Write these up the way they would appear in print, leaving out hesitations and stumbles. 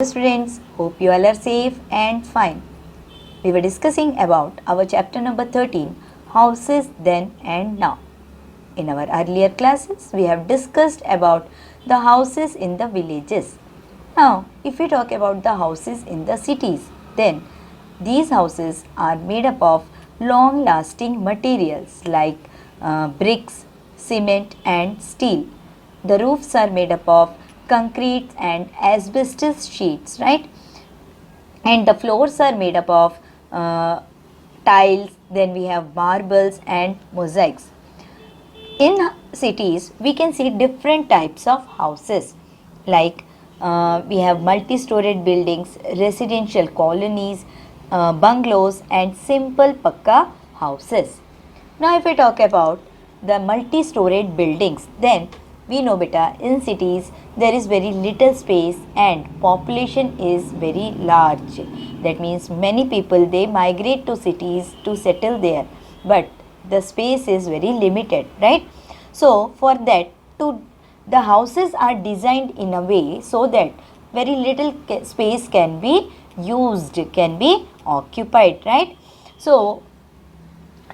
Students, hope you all are safe and fine. We were discussing about our chapter number 13, houses then and now. In our earlier classes, we have discussed about the houses in the villages. Now, if we talk about the houses in the cities, then these houses are made up of long lasting materials like bricks, cement and steel. The roofs are made up of concrete and asbestos sheets, right? And the floors are made up of tiles, then we have marbles and mosaics. In cities, we can see different types of houses like we have multi-storied buildings, residential colonies, bungalows and simple Pakka houses. Now if we talk about the multi-storied buildings, then we know beta in cities there is very little space and population is very large. That means many people they migrate to cities to settle there, but the space is very limited, right? So for that, the houses are designed in a way so that very little space can be used, can be occupied, right? So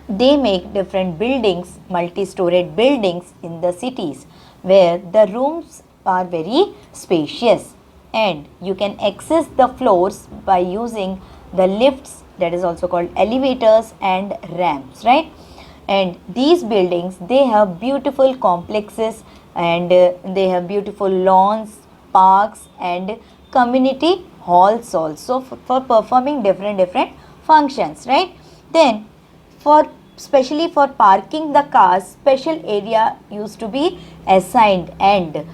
they make different buildings, multi-storied buildings in the cities where the rooms are very spacious and you can access the floors by using the lifts, that is also called elevators and ramps, right? And these buildings they have beautiful complexes and they have beautiful lawns, parks and community halls also for performing different functions, right? Then for especially for parking the cars, special area used to be assigned and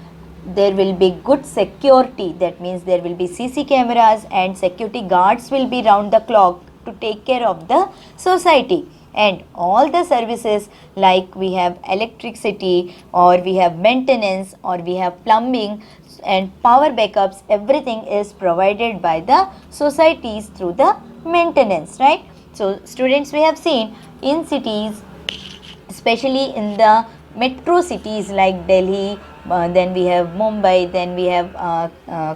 there will be good security. That means there will be CC cameras and security guards will be round the clock to take care of the society. And all the services like we have electricity or we have maintenance or we have plumbing and power backups, everything is provided by the societies through the maintenance, right? So students, we have seen in cities, especially in the metro cities like Delhi, then we have Mumbai, then we have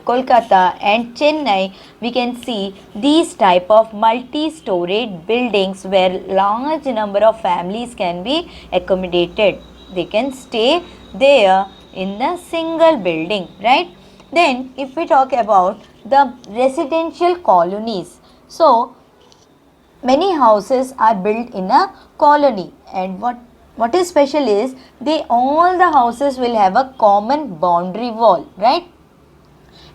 Kolkata and Chennai, we can see these type of multi-storied buildings where large number of families can be accommodated. They can stay there in the single building, right? Then if we talk about the residential colonies, so many houses are built in a colony, and what is special is they all the houses will have a common boundary wall, right?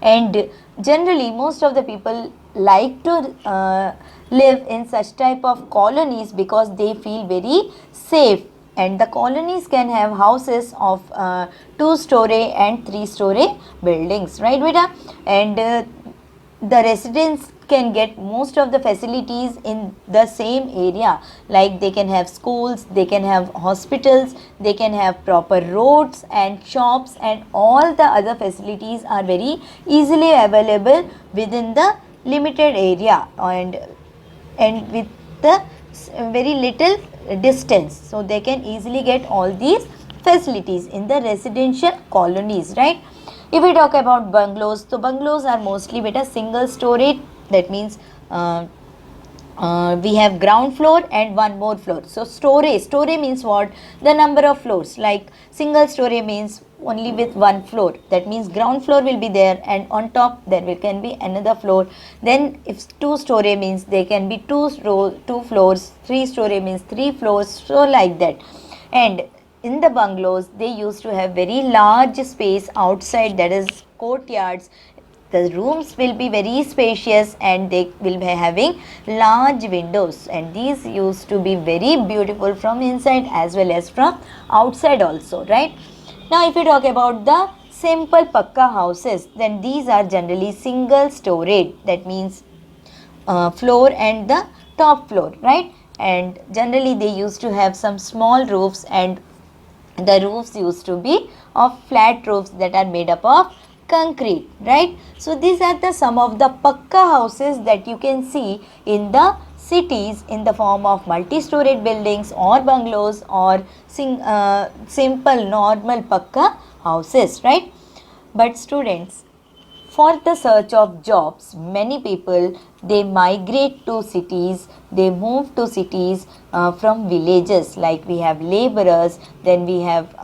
And generally most of the people like to live in such type of colonies because they feel very safe. And the colonies can have houses of 2-story and 3-story buildings, right beta? And the residents can get most of the facilities in the same area, like they can have schools, they can have hospitals, they can have proper roads and shops, and all the other facilities are very easily available within the limited area and with the very little distance, so they can easily get all these facilities in the residential colonies, right? If we talk about bungalows, so bungalows are mostly beta single story. That means we have ground floor and one more floor. So story means what? The number of floors. Like single story means only with one floor. That means ground floor will be there and on top there can be another floor. Then if 2-story means there can be two floors. 3-story means 3 floors. So like that. And in the bungalows they used to have very large space outside, that is courtyards. The rooms will be very spacious and they will be having large windows, and these used to be very beautiful from inside as well as from outside also, right? Now if we talk about the simple Pakka houses, then these are generally single storied, that means floor and the top floor, right? And generally they used to have some small roofs, and the roofs used to be of flat roofs that are made up of concrete, right? So these are the some of the Pakka houses that you can see in the cities in the form of multi-storied buildings or bungalows or simple normal Pakka houses, right? But students, for the search of jobs, many people, they migrate to cities, they move to cities from villages. Like we have laborers, then we have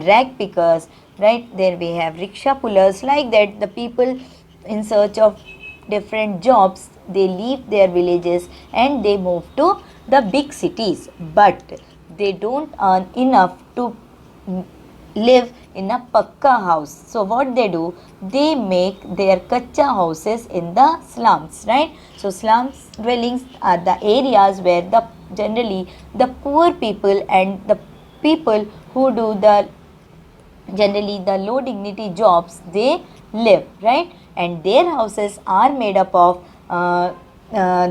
rag pickers, right? Then we have rickshaw pullers. Like that, the people in search of different jobs, they leave their villages and they move to the big cities, but they don't earn enough to live in a Pakka house. So what they do, they make their kacha houses in the slums, right? So slums dwellings are the areas where the generally the poor people and the people who do the generally the low dignity jobs, they live, right? And their houses are made up of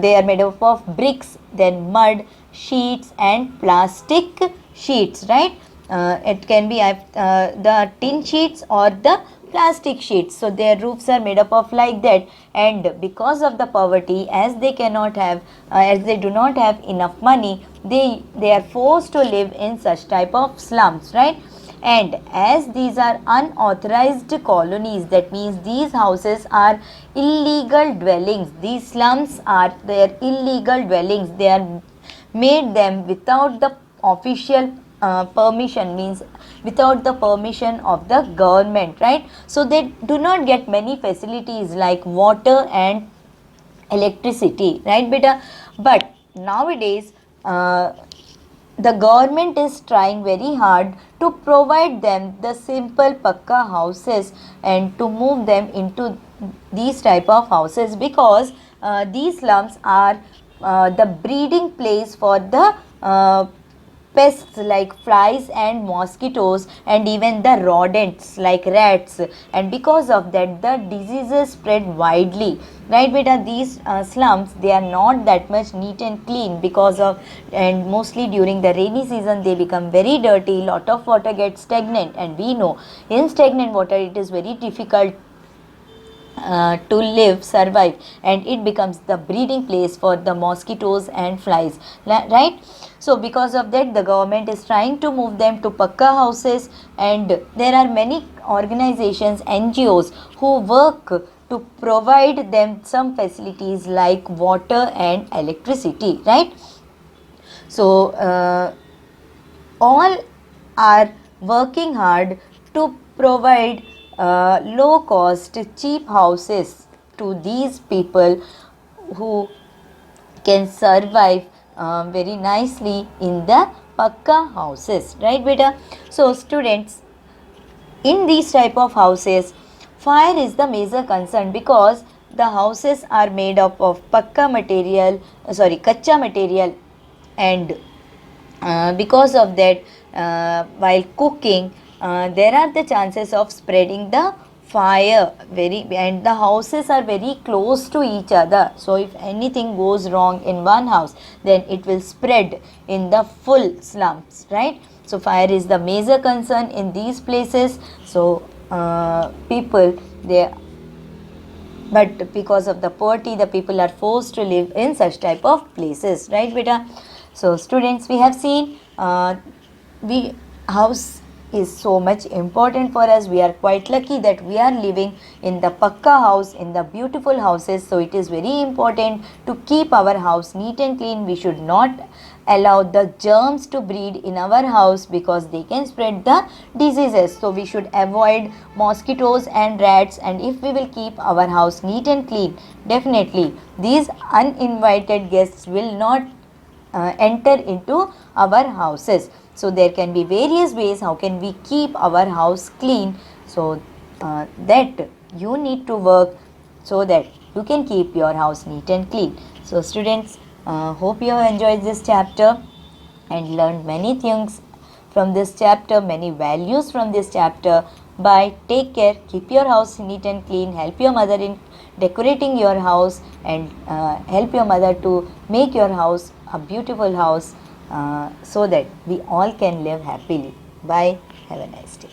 they are made up of bricks, then mud, sheets and plastic sheets, right? It can be the tin sheets or the plastic sheets. So their roofs are made up of like that, and because of the poverty, as they cannot have as they do not have enough money, they are forced to live in such type of slums, right? And as these are unauthorized colonies, that means these houses are illegal dwellings, these slums are their illegal dwellings, they are made them without the official permission, means without the permission of the government, right? So they do not get many facilities like water and electricity, right beta? But nowadays the government is trying very hard to provide them the simple Pakka houses and to move them into these type of houses, because these slums are the breeding place for the pests like flies and mosquitoes and even the rodents like rats, and because of that the diseases spread widely, right beta? These slums, they are not that much neat and clean because of, and mostly during the rainy season they become very dirty, lot of water gets stagnant, and we know in stagnant water it is very difficult to live, survive, and it becomes the breeding place for the mosquitoes and flies, right? So because of that the government is trying to move them to Pakka houses, and there are many organizations, NGOs who work to provide them some facilities like water and electricity, right? So all are working hard to provide low cost cheap houses to these people who can survive very nicely in the Pakka houses, right beta? So students, in these type of houses fire is the major concern, because the houses are made up of Pakka material, kacha material, and because of that while cooking there are the chances of spreading the fire very, and the houses are very close to each other, so if anything goes wrong in one house then it will spread in the full slums, right? So fire is the major concern in these places. So people, they, but because of the poverty the people are forced to live in such type of places, right beta? So students, we have seen we house is so much important for us. We are quite lucky that we are living in the Pakka house, in the beautiful houses. So it is very important to keep our house neat and clean. We should not allow the germs to breed in our house, because they can spread the diseases. So we should avoid mosquitoes and rats, and if we will keep our house neat and clean, definitely these uninvited guests will not enter into our houses. So there can be various ways how can we keep our house clean. So that you need to work so that you can keep your house neat and clean. So students, hope you have enjoyed this chapter and learned many things from this chapter, many values from this chapter. Bye, take care, keep your house neat and clean, help your mother in decorating your house, and help your mother to make your house a beautiful house so that we all can live happily. Bye, have a nice day.